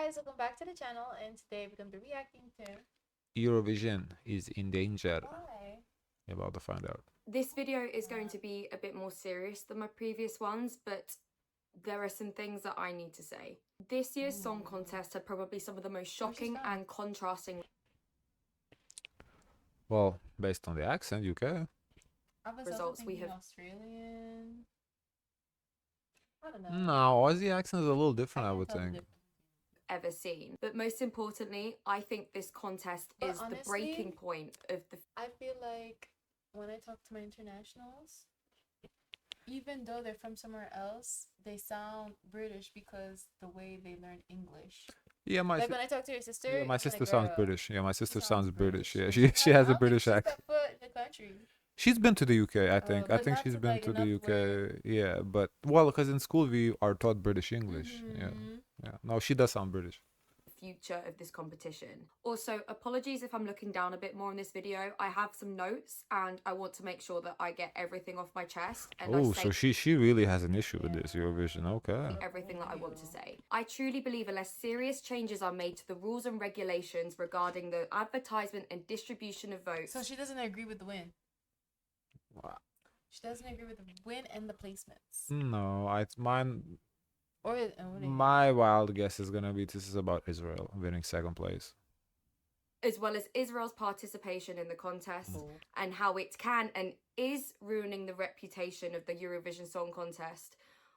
guys, welcome back to the channel, and today we're going to be reacting to Eurovision is in danger. Why? You're about to find out. This video is going to be a bit more serious than my previous ones, but there are some things that I need to say. This year's song contest had probably some of the most shocking and contrasting Well, based on the accent, you can. results we have. Australian. I don't know. No, Aussie accent is a little different, I would think. Ever seen. But most importantly, I think this contest is the breaking point of the. I feel like when I talk to my internationals, even though they're from somewhere else, they sound British because the way they learn English. Yeah, when I talk to your sister, yeah, my sister like, sounds British. Yeah, my sister sounds British. Yeah, she has a British accent. Foot in the country. She's been to the UK, I think. I think she's been to the UK. Yeah, but well, because in school we are taught British English. Yeah. No, she does sound British. Future of this competition. Also, apologies if I'm looking down a bit more in this video. I have some notes and I want to make sure that I get everything off my chest. And oh, so she really has an issue with this Eurovision. Okay. Everything that I want to say. I truly believe unless serious changes are made to the rules and regulations regarding the advertisement and distribution of votes. So she doesn't agree with the win. Wow. She doesn't agree with the win and the placements. No, mine. Or my wild guess is gonna be this is about Israel winning second place, as well as Israel's participation in the contest and how it can and is ruining the reputation of the Eurovision Song Contest.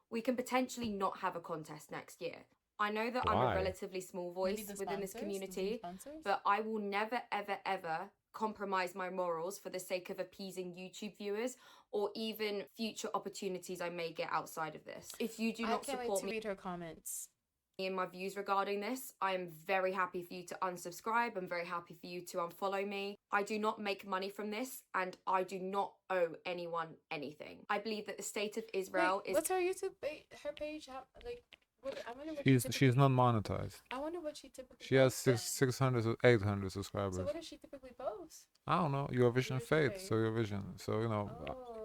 We can potentially not have a contest next year. I know that I'm a relatively small voice within this community, but I will never, ever, ever compromise my morals for the sake of appeasing YouTube viewers or even future opportunities I may get outside of this. If you do not support me, read her comments in my views regarding this, I am very happy for you to unsubscribe. I'm very happy for you to unfollow me. I do not make money from this and I do not owe anyone anything. I believe that the state of Israel is... What's her YouTube her page? I wonder what she's not monetized. I wonder what she typically She has 600 to 800 subscribers. So what does she typically post? I don't know. Eurovision Faith. So Eurovision. So, you know,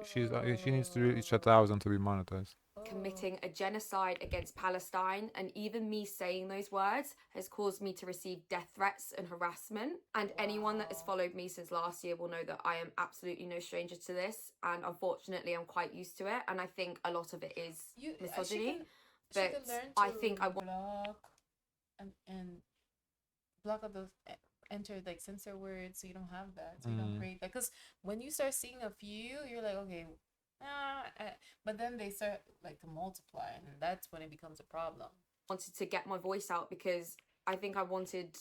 she needs to reach 1,000 to be monetized. Committing a genocide against Palestine, and even me saying those words has caused me to receive death threats and harassment. And anyone that has followed me since last year will know that I am absolutely no stranger to this, and unfortunately I'm quite used to it, and I think a lot of it is misogyny. But I think I want and block out those enter like censor words so you don't have that, so you don't create that, because when you start seeing a few you're like, okay, but then they start like to multiply and that's when it becomes a problem. Wanted to get my voice out because I think I wanted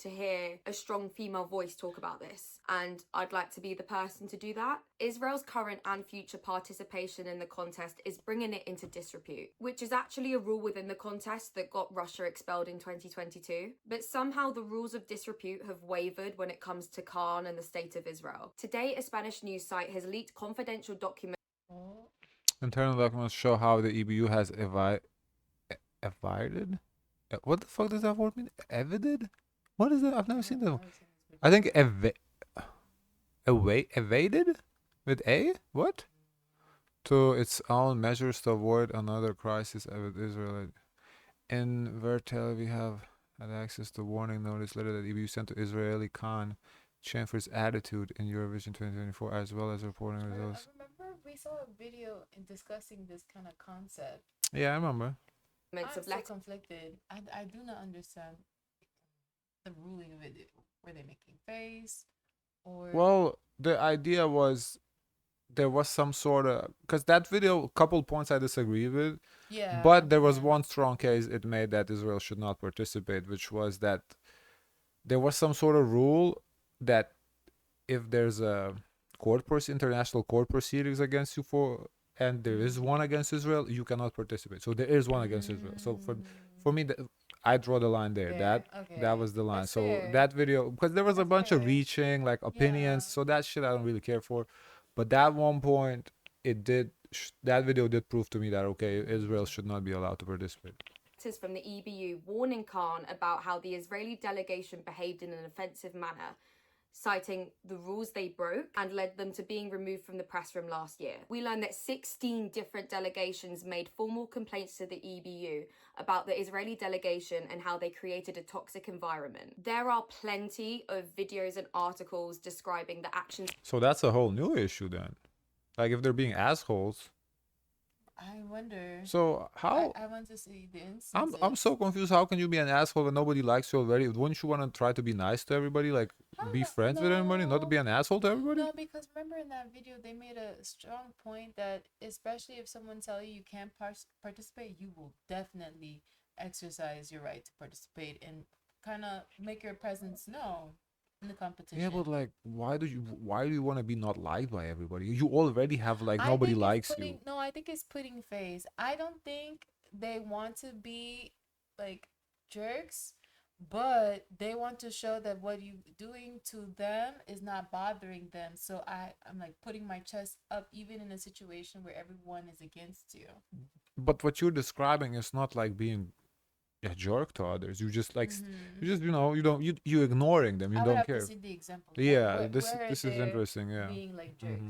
to hear a strong female voice talk about this, and I'd like to be the person to do that. Israel's current and future participation in the contest is bringing it into disrepute, which is actually a rule within the contest that got Russia expelled in 2022. But somehow the rules of disrepute have wavered when it comes to Khan and the state of Israel. Today, a Spanish news site has leaked confidential documents. Internal documents show how the EBU has evaded? What the fuck does that word mean? Evaded? What is that? I've never seen that. I think evaded with a what? To its own measures to avoid another crisis with Israel. In Vertel, we have had access to warning notice letter that EBU sent to Israeli Khan, change for its attitude in Eurovision 2024, as well as reporting results. I remember we saw a video in discussing this kind of concept. Yeah, I remember. I'm so conflicted. I do not understand the ruling of it. Were they making face, or well, the idea was there was some sort of, because that video, a couple points I disagree with, but there was one strong case it made that Israel should not participate, which was that there was some sort of rule that if there's a international court proceedings against you and there is one against Israel, you cannot participate. So there is one against Israel. So for me, I draw the line there. That was the line. That's fair. That video, because there was a bunch of reaching like opinions, so that shit I don't really care for. But that one point, that video did prove to me that okay, Israel should not be allowed to participate. From the EBU warning Khan about how the Israeli delegation behaved in an offensive manner, citing the rules they broke and led them to being removed from the press room last year. We learned that 16 different delegations made formal complaints to the EBU about the Israeli delegation and how they created a toxic environment. There are plenty of videos and articles describing the actions. So that's a whole new issue then. Like if they're being assholes. I wonder. So how? I want to see the instances. I'm so confused. How can you be an asshole when nobody likes you already? Wouldn't you want to try to be nice to everybody? Like be friends with everybody, not to be an asshole to everybody? No, because remember in that video they made a strong point that especially if someone tells you can't participate, you will definitely exercise your right to participate and kind of make your presence known in the competition. Yeah, but like, why do you want to be not liked by everybody? You already have like nobody likes you. No, I think it's putting face. I don't think they want to be like jerks, but they want to show that what you doing to them is not bothering them. So I'm like putting my chest up even in a situation where everyone is against you. But what you're describing is not like being a jerk to others. You just like you just you ignoring them. You don't care. I would have to see the example. Yeah, this is interesting. Yeah. Being like jerks.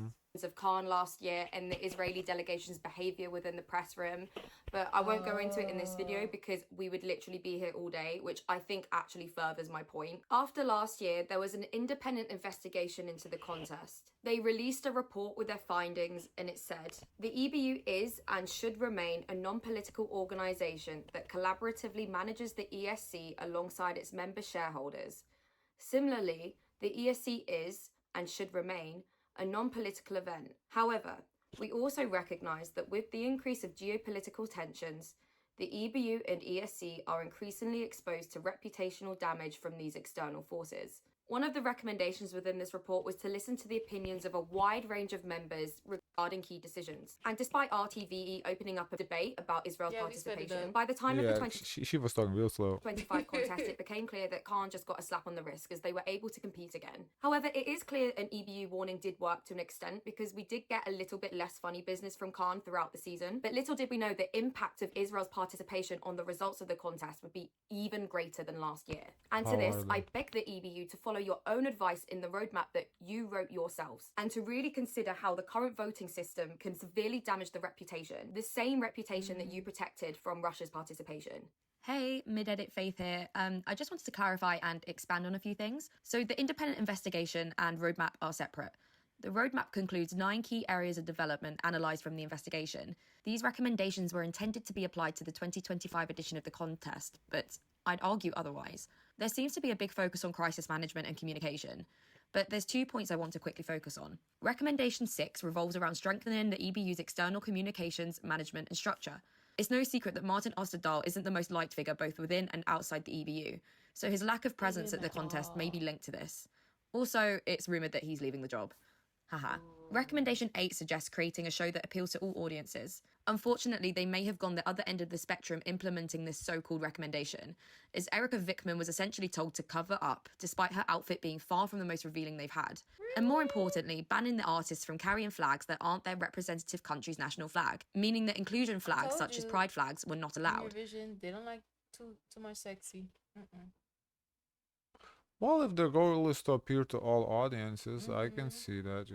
Of Khan last year and the Israeli delegation's behavior within the press room, but I won't go into it in this video because we would literally be here all day, which I think actually furthers my point. After last year, there was an independent investigation into the contest. They released a report with their findings and it said, the EBU is and should remain a non-political organisation that collaboratively manages the ESC alongside its member shareholders. Similarly, the ESC is and should remain a non-political event. However, we also recognise that with the increase of geopolitical tensions, the EBU and ESC are increasingly exposed to reputational damage from these external forces. One of the recommendations within this report was to listen to the opinions of a wide range of members regarding key decisions. And despite RTVE opening up a debate about Israel's participation, by the time of the she was talking real slow. 25 contest, it became clear that Khan just got a slap on the wrist as they were able to compete again. However, it is clear an EBU warning did work to an extent because we did get a little bit less funny business from Khan throughout the season. But little did we know the impact of Israel's participation on the results of the contest would be even greater than last year. And to this, I beg the EBU to follow your own advice in the roadmap that you wrote yourselves, and to really consider how the current voting system can severely damage the reputation, the same reputation that you protected from Russia's participation. Hey, mid-edit Faith here. I just wanted to clarify and expand on a few things. So the independent investigation and roadmap are separate. The roadmap concludes 9 key areas of development analysed from the investigation. These recommendations were intended to be applied to the 2025 edition of the contest, but I'd argue otherwise. There seems to be a big focus on crisis management and communication, but there's 2 points I want to quickly focus on. Recommendation 6 revolves around strengthening the EBU's external communications, management and structure. It's no secret that Martin Osterdahl isn't the most liked figure both within and outside the EBU, so his lack of presence at the contest may be linked to this. Also, it's rumoured that he's leaving the job. Haha. Recommendation 8 suggests creating a show that appeals to all audiences. Unfortunately, they may have gone the other end of the spectrum implementing this so-called recommendation, as Erica Vickman was essentially told to cover up, despite her outfit being far from the most revealing they've had. And more importantly, banning the artists from carrying flags that aren't their representative country's national flag, meaning that inclusion flags such as pride flags were not allowed. Eurovision, they don't like too much sexy. Well, if their goal is to appeal to all audiences, I can see that,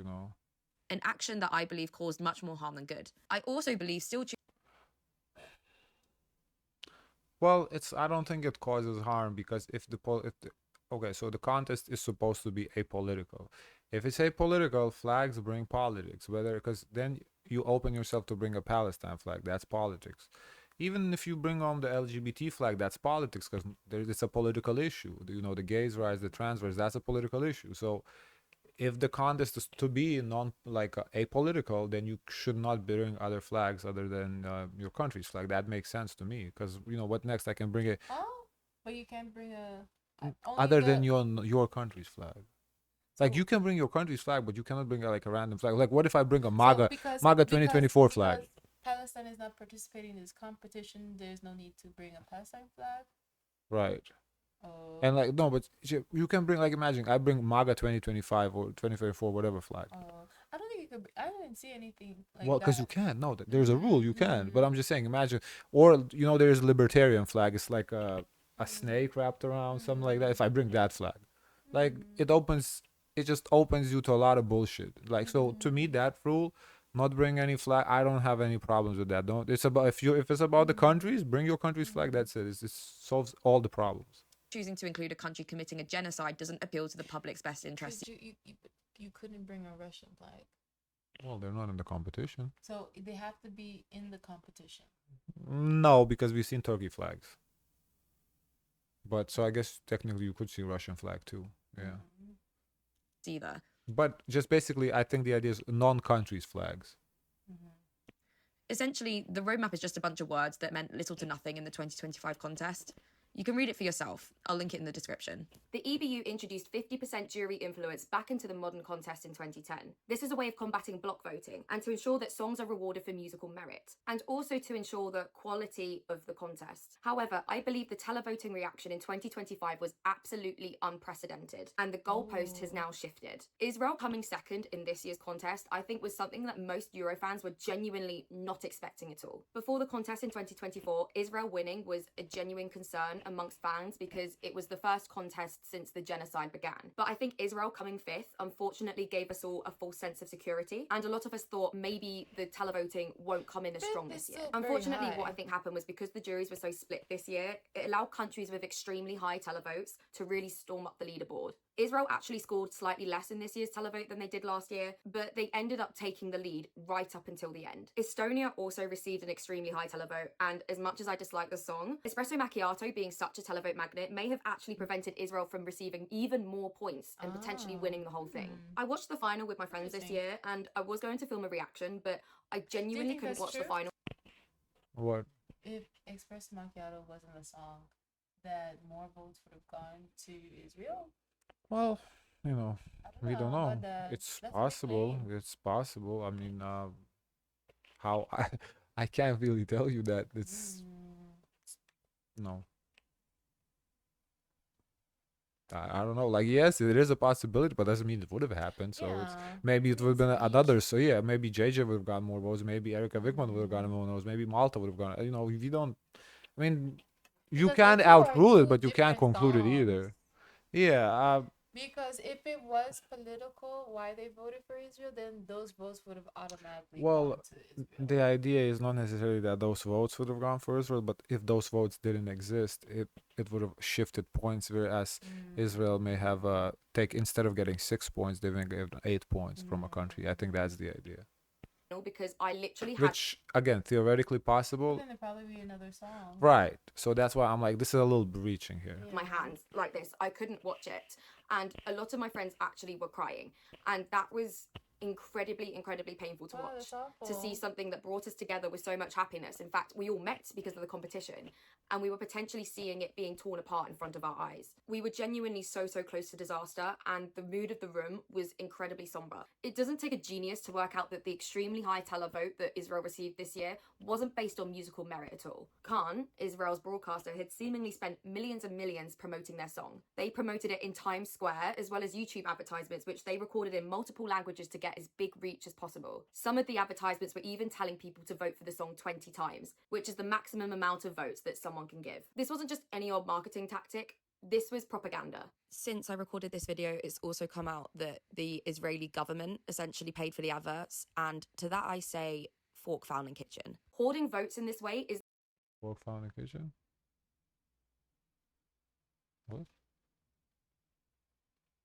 An action that I believe caused much more harm than good. I also believe still... Well, I don't think it causes harm because okay, so the contest is supposed to be apolitical. If it's apolitical, flags bring politics, because then you open yourself to bring a Palestine flag, that's politics. Even if you bring on the LGBT flag, that's politics because it's a political issue. The gays' rights, the trans rights, that's a political issue. So if the contest is to be apolitical, then you should not bring other flags other than your country's flag. That makes sense to me because what next? I can bring it. Oh, but you can't bring than your country's flag. Like you can bring your country's flag, but you cannot bring a random flag. Like what if I bring a MAGA 2024 flag? Palestine is not participating in this competition. There's no need to bring a Palestine flag. Right. And no, but you can bring imagine I bring MAGA 2025 or 2024 whatever flag. I don't think you could. I didn't see anything like well, because you can. No, there's a rule you can. But I'm just saying, imagine, or there's a libertarian flag. It's like a snake wrapped around something like that. If I bring that flag, it just opens you to a lot of bullshit. So to me, that rule not bring any flag. I don't have any problems with that. Don't. It's about if it's about the countries, bring your country's flag. That's it. It solves all the problems. Choosing to include a country committing a genocide doesn't appeal to the public's best interest. You couldn't bring a Russian flag. Well, they're not in the competition. So they have to be in the competition. No, because we've seen Turkey flags. But so I guess technically you could see Russian flag too. Yeah. Either. But just basically, I think the idea is non-countries flags. Essentially, the roadmap is just a bunch of words that meant little to nothing in the 2025 contest. You can read it for yourself. I'll link it in the description. The EBU introduced 50% jury influence back into the modern contest in 2010. This is a way of combating block voting and to ensure that songs are rewarded for musical merit, and also to ensure the quality of the contest. However, I believe the televoting reaction in 2025 was absolutely unprecedented, and the goalpost has now shifted. Israel coming second in this year's contest, I think, was something that most Euro fans were genuinely not expecting at all. Before the contest in 2024, Israel winning was a genuine concern amongst fans because it was the first contest since the genocide began. But I think Israel coming fifth unfortunately gave us all a false sense of security, and a lot of us thought maybe the televoting won't come in as strong this year. Unfortunately, what I think happened was because the juries were so split this year, it allowed countries with extremely high televotes to really storm up the leaderboard. Israel actually scored slightly less in this year's televote than they did last year, but they ended up taking the lead right up until the end. Estonia also received an extremely high televote, and as much as I dislike the song, Espresso Macchiato being such a televote magnet may have actually prevented Israel from receiving even more points and potentially winning the whole thing. I watched the final with my friends this year, and I was going to film a reaction, but I genuinely couldn't watch the final. What? If Espresso Macchiato wasn't a song, that more votes would have gone to Israel? Well, we don't know. It's possible. It's possible. I mean, how I can't really tell you that. It's no. I don't know. Like, yes, it is a possibility, but doesn't mean it would have happened. So maybe it would have been another. So yeah, maybe JJ would have gotten more votes. Maybe Erika Wigman would have gotten more votes. Maybe Malta would have gotten. If you don't, I mean, you can't outrule it, but you can't conclude it either. Yeah. Because if it was political, why they voted for Israel, then those votes would have automatically well, gone to Israel. The idea is not necessarily that those votes would have gone for Israel, but if those votes didn't exist, it would have shifted points, whereas Israel may have instead of getting 6 points, they may get 8 points from a country. I think that's the idea. Because I literally Which, again, theoretically possible. Then there'd probably be another song. Right. So that's why I'm like, this is a little breaching here. My hands like this. I couldn't watch it. And a lot of my friends actually were crying. And that was incredibly painful to watch, to see something that brought us together with so much happiness. In fact, we all met because of the competition, and we were potentially seeing it being torn apart in front of our eyes. We were genuinely so close to disaster, and the mood of the room was incredibly somber. It doesn't take a genius to work out that the extremely high televote that Israel received this year wasn't based on musical merit at all. Khan, Israel's broadcaster, had seemingly spent millions and millions promoting their song. They promoted it in Times Square, as well as YouTube advertisements, which they recorded in multiple languages to get as big reach as possible. Some of the advertisements were even telling people to vote for the song 20 times, which is the maximum amount of votes that someone can give. This wasn't just any old marketing tactic. This was propaganda. Since I recorded this video, it's also come out that the Israeli government essentially paid for the adverts, and to that I say, fork found in kitchen. Hoarding votes in this way is... Fork found in kitchen? What?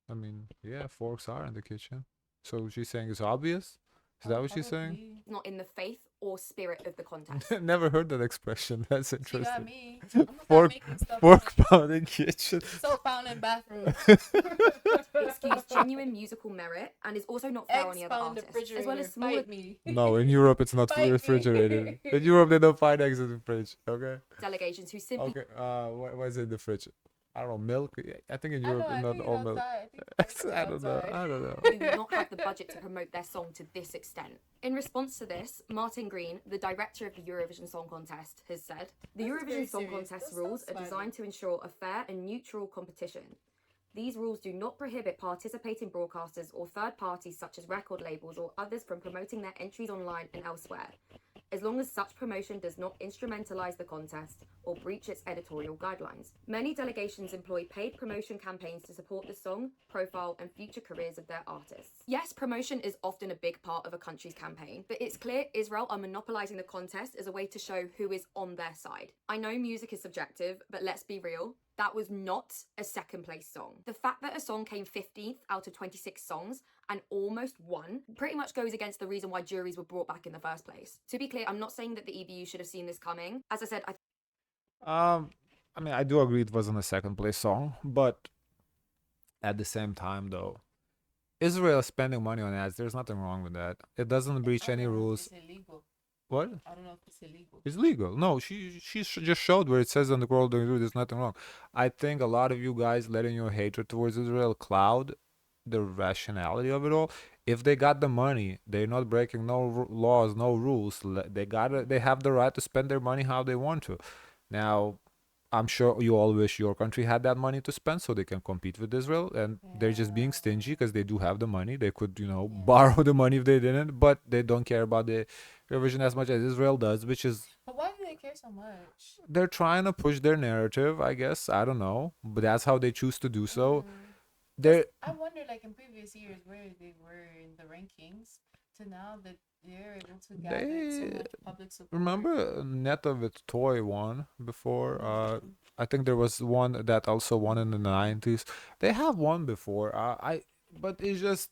I mean, yeah, forks are in the kitchen. So she's saying it's obvious? Is that what she's saying? Not in the faith or spirit of the contest. Never heard that expression. That's interesting. She got me. Fork found in kitchen. So found in bathroom. Excuse genuine musical merit and is also not fair on the other artists, as well as smaller... No, in Europe it's not fully refrigerated. In Europe they don't find eggs in the fridge. Okay. Delegations who simply... Okay. What is in the fridge? I don't know, milk. I think in Europe, not all milk. I don't know. They do not have the budget to promote their song to this extent. In response to this, Martin Green, the director of the Eurovision Song Contest, has said, "The Eurovision Song Contest rules are designed to ensure a fair and neutral competition. These rules do not prohibit participating broadcasters or third parties such as record labels or others from promoting their entries online and elsewhere. as long as such promotion does not instrumentalize the contest or breach its editorial guidelines. Many delegations employ paid promotion campaigns to support the song, profile, and future careers of their artists. Yes, promotion is often a big part of a country's campaign, but it's clear Israel are monopolizing the contest as a way to show who is on their side. I know music is subjective, but let's be real. That was not a second place song. The fact that a song came 15th out of 26 songs and almost won pretty much goes against the reason why juries were brought back in the first place. To be clear, I'm not saying that the EBU should have seen this coming. As I said, I mean, I do agree it wasn't a second place song, but at the same time, though, Israel is spending money on ads. There's nothing wrong with that. It doesn't breach any rules. It's illegal. What? I don't know if it's illegal. It's legal. No, she just showed where it says on the world there's nothing wrong. I think a lot of you guys letting your hatred towards Israel cloud the rationality of it all. If they got the money, they're not breaking no laws, no rules. They have the right to spend their money how they want to. Now, I'm sure you all wish your country had that money to spend so they can compete with Israel, and they're just being stingy because they do have the money. They could, borrow the money if they didn't, but they don't care about the Eurovision as much as Israel does, which is. But why do they care so much? They're trying to push their narrative, I guess. I don't know, but that's how they choose to do so. I wonder, like in previous years, where they were in the rankings to now that they're able to gather so much public support. Remember Neta with Toy won before? I think there was one that also won in the 90s. They have won before. But it's just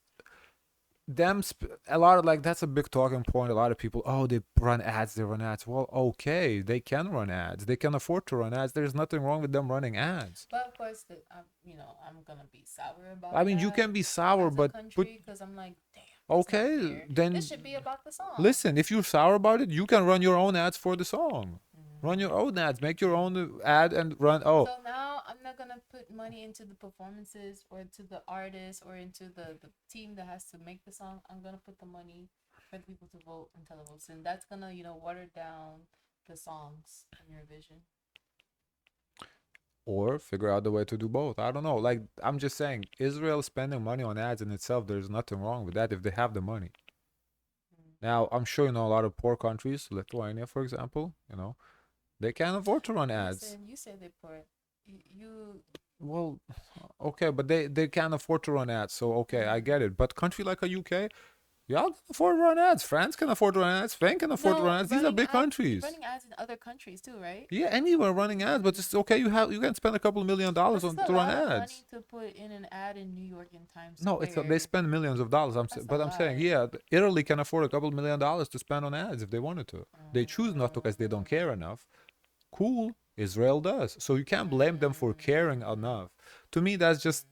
them a lot of that's a big talking point. A lot of people, they run ads. Well, okay, they can run ads. They can afford to run ads. There's nothing wrong with them running ads. But of course, I'm gonna be sour about. I mean, you can be sour, but because I'm like, damn. Okay, then this should be about the song. Listen, if you're sour about it, you can run your own ads for the song. Run your own ads, make your own ad and run. So now I'm not gonna put money into the performances or into the artist or into the team that has to make the song. I'm gonna put the money for the people to vote in televotes, and that's gonna water down the songs in Eurovision. Or figure out the way to do both. I don't know. I'm just saying, Israel spending money on ads in itself, there's nothing wrong with that if they have the money. Now, I'm sure a lot of poor countries, Lithuania, for example, they can't afford to run ads. You say they're poor. Well, okay, but they can't afford to run ads, so okay, I get it. But country like a UK, y'all can afford to run ads. France can afford to run ads. Spain can afford to run ads. These are big countries. Running ads in other countries too, right? Yeah, anywhere running ads, but it's okay. You can spend a couple $1 million to run ads. That's a lot of money to put in an ad in New York in Times Square. No, they spend millions of dollars. I'm saying, yeah, Italy can afford a couple $1 million to spend on ads if they wanted to. They choose not to because they don't care enough. Cool, Israel does. So you can't blame them for caring enough. To me, there's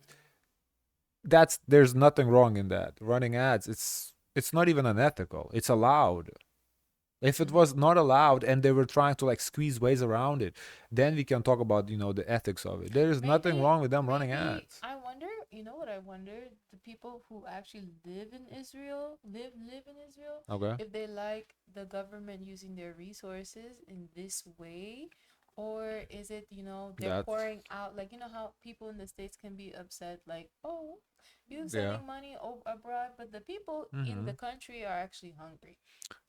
nothing wrong in that. Running ads, it's not even unethical. It's allowed. If it was not allowed and they were trying to squeeze ways around it, then we can talk about the ethics of it. There is nothing wrong with them running ads. I wonder, what I wonder, the people who actually live in Israel, live in Israel, okay, if they like the government using their resources in this way, or is it they're pouring out how people in the States can be upset you sending money abroad, but the people in the country are actually hungry.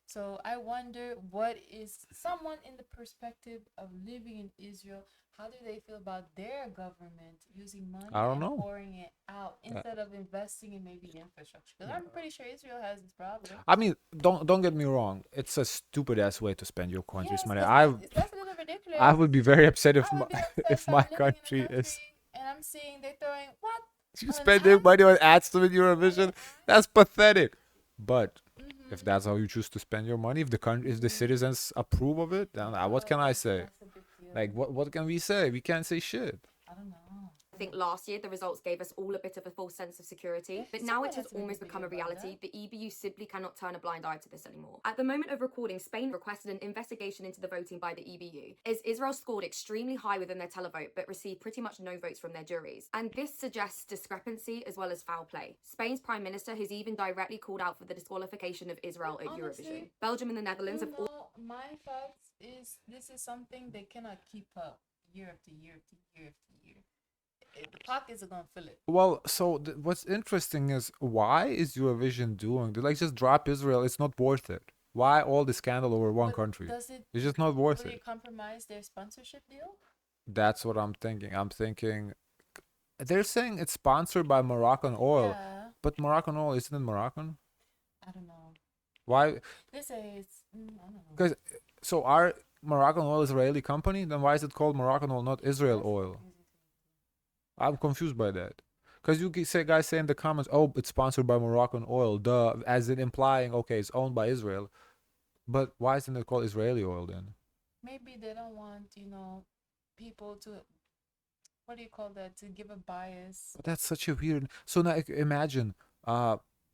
So I wonder, what is someone in the perspective of living in Israel, how do they feel about their government using money and pouring it out instead of investing in maybe infrastructure? Because I'm pretty sure Israel has this problem. I mean, don't get me wrong. It's a stupid ass way to spend your country's money. That's a little ridiculous. I would be very upset if my country is. And I'm seeing they're throwing what? You spending money on ads to win Eurovision? That's pathetic. But if that's how you choose to spend your money, if the citizens approve of it, then what can I say? What can we say? We can't say shit. I don't know. I think last year the results gave us all a bit of a false sense of security, but now it has almost become a reality. The EBU simply cannot turn a blind eye to this anymore. At the moment of recording, Spain requested an investigation into the voting by the EBU, as Israel scored extremely high within their televote but received pretty much no votes from their juries. And this suggests discrepancy as well as foul play. Spain's Prime Minister has even directly called out for the disqualification of Israel at Eurovision. Belgium and the Netherlands have all... My thoughts is this is something they cannot keep up year after year after year after year. The pockets are gonna fill it. Well, so what's interesting is, why is Eurovision doing? They just drop Israel. It's not worth it. Why all this scandal over one country? It's just not worth it. Compromise their sponsorship deal? That's what I'm thinking. They're saying it's sponsored by Moroccan oil, but Moroccan oil isn't it Moroccan? I don't know. Why? They say it's I don't know. Because so our Moroccan oil Israeli company, then why is it called Moroccan oil, not Israel oil? I'm confused by that. Because you guys say in the comments, oh, it's sponsored by Moroccan oil, duh, as in implying, okay, it's owned by Israel. But why isn't it called Israeli oil then? Maybe they don't want, people to, what do you call that, to give a bias. But that's such a weird. So now imagine,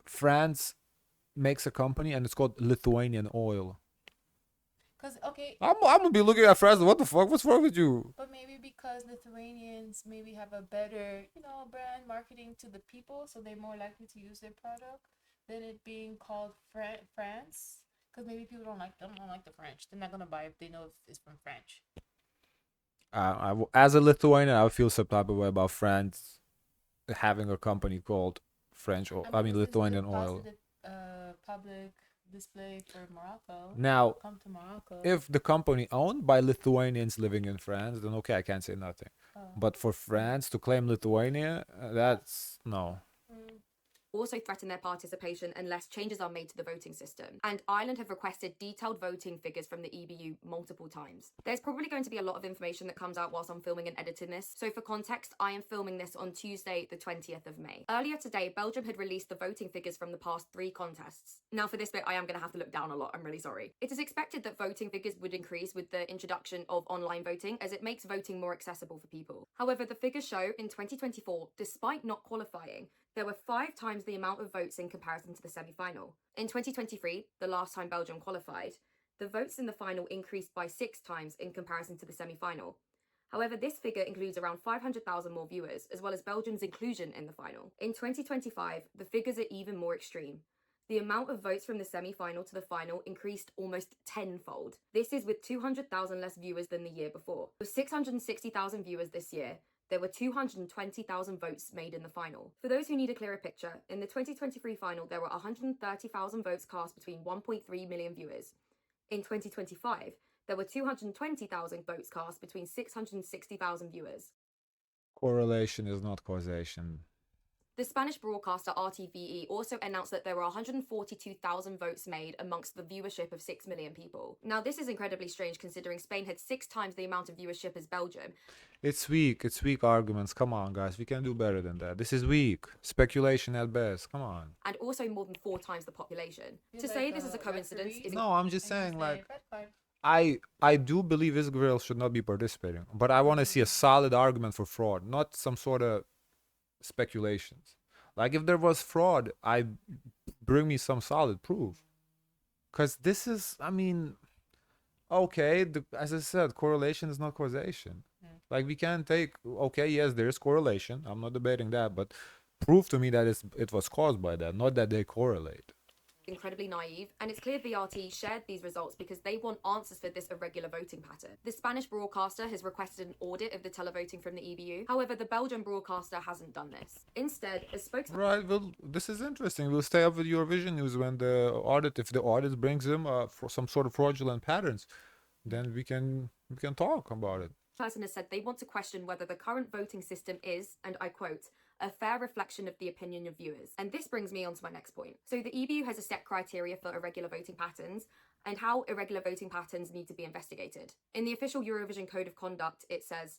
France makes a company and it's called Lithuanian oil. Because, okay. I'm gonna be looking at France. What the fuck? What's wrong with you? But maybe because Lithuanians maybe have a better, brand marketing to the people, so they're more likely to use their product than it being called France. Because maybe people don't like the French. They're not gonna buy if they know if it's from French. As a Lithuanian, I would feel some type of way about France having a company called Lithuanian oil. Public display for Morocco. Now, come to Morocco. If the company owned by Lithuanians living in France, then okay, I can't say nothing. But for France to claim Lithuania, that's no. Also threaten their participation unless changes are made to the voting system. And Ireland have requested detailed voting figures from the EBU multiple times. There's probably going to be a lot of information that comes out whilst I'm filming and editing this. So for context, I am filming this on Tuesday, the 20th of May. Earlier today, Belgium had released the voting figures from the past 3 contests. Now for this bit, I am going to have to look down a lot. I'm really sorry. It is expected that voting figures would increase with the introduction of online voting, as it makes voting more accessible for people. However, the figures show in 2024, despite not qualifying, there were 5 times the amount of votes in comparison to the semi-final. In 2023, the last time Belgium qualified, the votes in the final increased by 6 times in comparison to the semi-final. However, this figure includes around 500,000 more viewers, as well as Belgium's inclusion in the final. In 2025, the figures are even more extreme. The amount of votes from the semi-final to the final increased almost tenfold. This is with 200,000 less viewers than the year before. With 660,000 viewers this year, there were 220,000 votes made in the final. For those who need a clearer picture, in the 2023 final, there were 130,000 votes cast between 1.3 million viewers. In 2025, there were 220,000 votes cast between 660,000 viewers. Correlation is not causation. The Spanish broadcaster RTVE also announced that there were 142,000 votes made amongst the viewership of 6 million people. Now, this is incredibly strange considering Spain had 6 times the amount of viewership as Belgium. It's weak arguments. Come on, guys. We can do better than that. This is weak. Speculation at best. Come on. And also more than 4 times the population. To say this is a coincidence is... No, I'm just saying, like... I do believe Israel should not be participating. But I want to see a solid argument for fraud, not some sort of speculations. Like if there was fraud, bring me some solid proof. Because this is, okay, as I said, correlation is not causation. Like we can take, okay, yes, there is correlation. I'm not debating that, but prove to me that it was caused by that, not that they correlate. Incredibly naive, and it's clear VRT shared these results because they want answers for this irregular voting pattern. The Spanish broadcaster has requested an audit of the televoting from the EBU. However, the Belgian broadcaster hasn't done this. Instead, a spokesman... Right, well, this is interesting. We'll stay up with Eurovision News when if the audit brings them for some sort of fraudulent patterns, then we can talk about it. Person has said they want to question whether the current voting system is, and I quote, a fair reflection of the opinion of viewers. And this brings me on to my next point. So the EBU has a set criteria for irregular voting patterns and how irregular voting patterns need to be investigated. In the official Eurovision Code of Conduct, it says,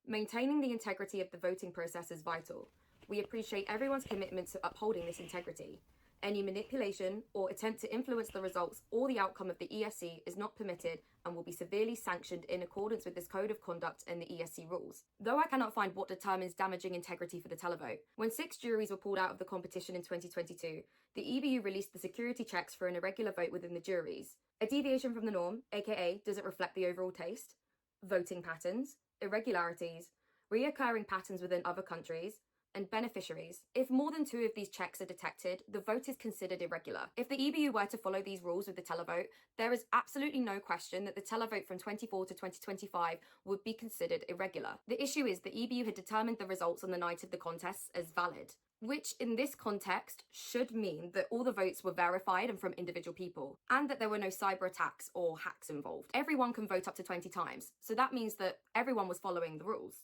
maintaining the integrity of the voting process is vital. We appreciate everyone's commitment to upholding this integrity. Any manipulation or attempt to influence the results or the outcome of the ESC is not permitted and will be severely sanctioned in accordance with this code of conduct and the ESC rules. Though I cannot find what determines damaging integrity for the televote, when 6 juries were pulled out of the competition in 2022, the EBU released the security checks for an irregular vote within the juries. A deviation from the norm, aka does it reflect the overall taste, voting patterns, irregularities, reoccurring patterns within other countries, and beneficiaries. If more than 2 of these checks are detected, the vote is considered irregular. If the EBU were to follow these rules with the televote, there is absolutely no question that the televote from 24 to 2025 would be considered irregular. The issue is the EBU had determined the results on the night of the contests as valid. which in this context should mean that all the votes were verified and from individual people, and that there were no cyber attacks or hacks involved. Everyone can vote up to 20 times, so that means that everyone was following the rules.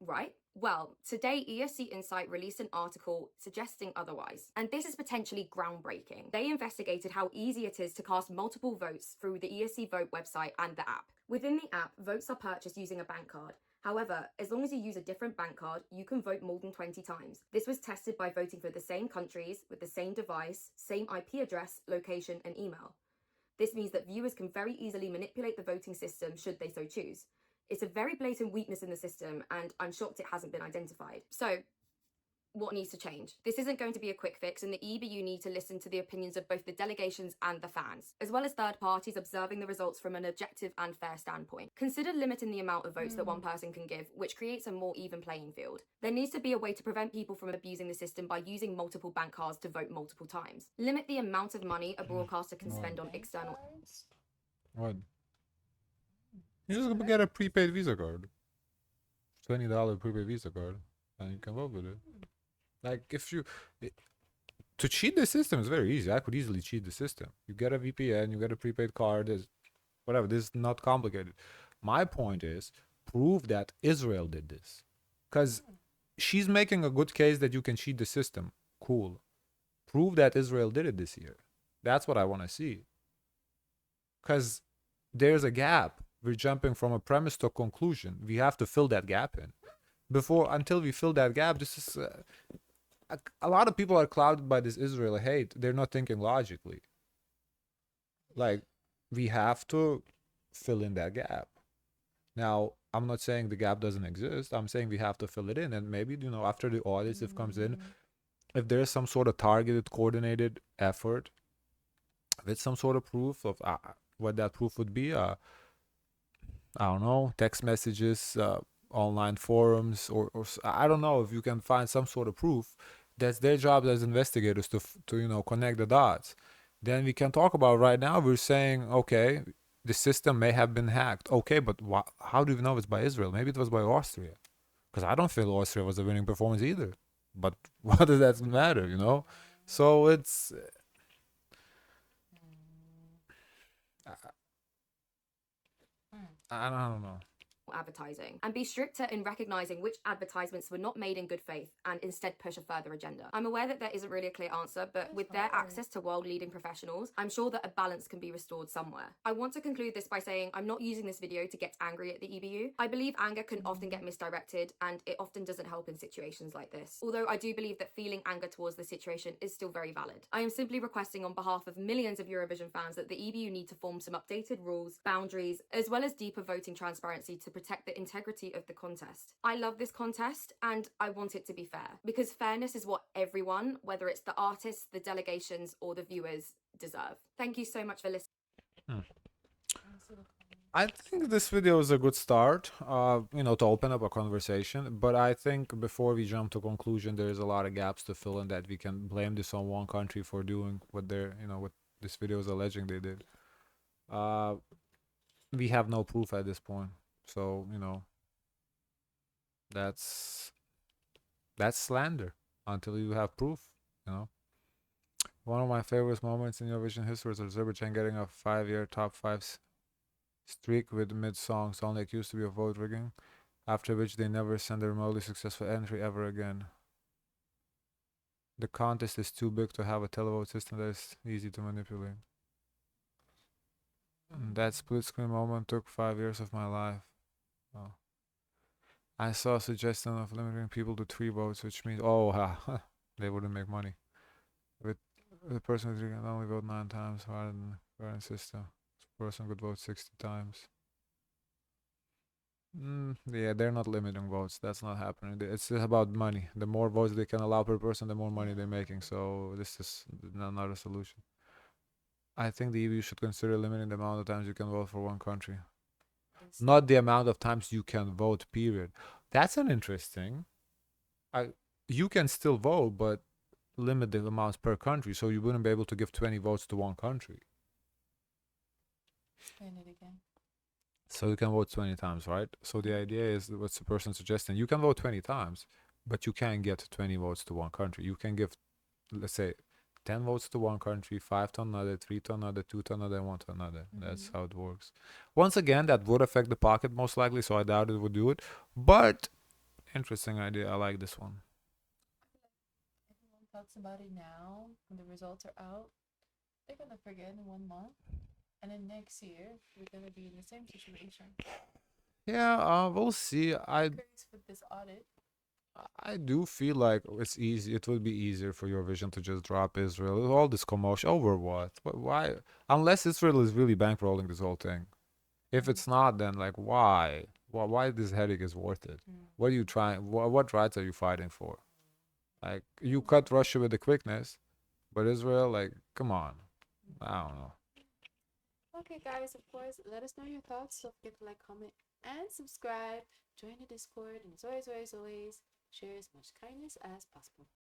Right? Well, today ESC Insight released an article suggesting otherwise, and this is potentially groundbreaking. They investigated how easy it is to cast multiple votes through the ESC Vote website and the app. Within the app, votes are purchased using a bank card. However, as long as you use a different bank card, you can vote more than 20 times. This was tested by voting for the same countries with the same device, same IP address, location, and email. This means that viewers can very easily manipulate the voting system should they so choose. It's a very blatant weakness in the system, and I'm shocked it hasn't been identified. So, what needs to change? This isn't going to be a quick fix, and the EBU need to listen to the opinions of both the delegations and the fans, as well as third parties observing the results from an objective and fair standpoint. Consider limiting the amount of votes that one person can give, which creates a more even playing field. There needs to be a way to prevent people from abusing the system by using multiple bank cards to vote multiple times. Limit the amount of money a broadcaster can spend on external... What? You just get a prepaid Visa card. $20 prepaid Visa card, and you can vote with it. Like, to cheat the system is very easy. I could easily cheat the system. You get a VPN, you get a prepaid card, whatever. This is not complicated. My point is, prove that Israel did this. Because she's making a good case that you can cheat the system. Cool. Prove that Israel did it this year. That's what I want to see. Because there's a gap. We're jumping from a premise to a conclusion. We have to fill that gap in. Until we fill that gap, this is... a lot of people are clouded by this Israel hate. They're not thinking logically. Like, we have to fill in that gap. Now, I'm not saying the gap doesn't exist. I'm saying we have to fill it in. And maybe, after the audits, if comes in, if there's some sort of targeted, coordinated effort with some sort of proof of what that proof would be, I don't know, text messages, online forums, or I don't know, if you can find some sort of proof. That's their job as investigators to connect the dots. Then we can talk about. Right now we're saying, okay, the system may have been hacked. Okay, but how do we know it's by Israel? Maybe it was by Austria, because I don't feel Austria was a winning performance either. But what does that matter, So it's I don't know. Advertising, and be stricter in recognizing which advertisements were not made in good faith and instead push a further agenda. I'm aware that there isn't really a clear answer, but with their access to world-leading professionals, I'm sure that a balance can be restored somewhere. I want to conclude this by saying I'm not using this video to get angry at the EBU. I believe anger can often get misdirected, and it often doesn't help in situations like this. Although I do believe that feeling anger towards the situation is still very valid. I am simply requesting on behalf of millions of Eurovision fans that the EBU need to form some updated rules, boundaries, as well as deeper voting transparency to protect the integrity of the contest. I love this contest, and I want it to be fair, because fairness is what everyone, whether it's the artists, the delegations, or the viewers, deserve. Thank you so much for listening. I think this video is a good start, to open up a conversation. But I think before we jump to conclusion, there's a lot of gaps to fill in, that we can blame this on one country for doing what what this video is alleging they did. We have no proof at this point. So, that's slander until you have proof, One of my favorite moments in Eurovision history is Azerbaijan getting a 5-year top 5 streak with mid-songs only accused to be of vote rigging, after which they never send a remotely successful entry ever again. The contest is too big to have a televote system that is easy to manipulate. And that split screen moment took 5 years of my life. Oh. I saw a suggestion of limiting people to 3 votes, which means they wouldn't make money. With the person who can only vote 9 times rather than the current system. The person could vote 60 times. Yeah, they're not limiting votes. That's not happening. It's about money. The more votes they can allow per person, the more money they're making. So this is not a solution. I think the EU should consider limiting the amount of times you can vote for one country. Not the amount of times you can vote, period. That's an interesting. You can still vote, but limit the amounts per country, so you wouldn't be able to give 20 votes to one country. Explain it again. So you can vote 20 times, right? So the idea is, what's the person suggesting? You can vote 20 times, but you can't get 20 votes to one country. You can give, let's say, 10 votes to one country, 5 to another, 3 to another, 2 to another, and 1 to another. That's how it works. Once again, that would affect the pocket most likely, so I doubt it would do it. But interesting idea. I like this one. Everyone talks about it now. When the results are out, they're gonna forget in 1 month, and then next year we're gonna be in the same situation. Yeah, we'll see. With this audit. I do feel like it's easy. It would be easier for Eurovision to just drop Israel. All this commotion over what? Why? Unless Israel is really bankrolling this whole thing. If it's not, then like why? Why this headache is worth it? What are you trying? What rights are you fighting for? Like you cut Russia with the quickness, but Israel, like, come on. I don't know. Okay, guys. Of course, let us know your thoughts. Don't forget to like, comment, and subscribe. Join the Discord, and as always, share as much kindness as possible.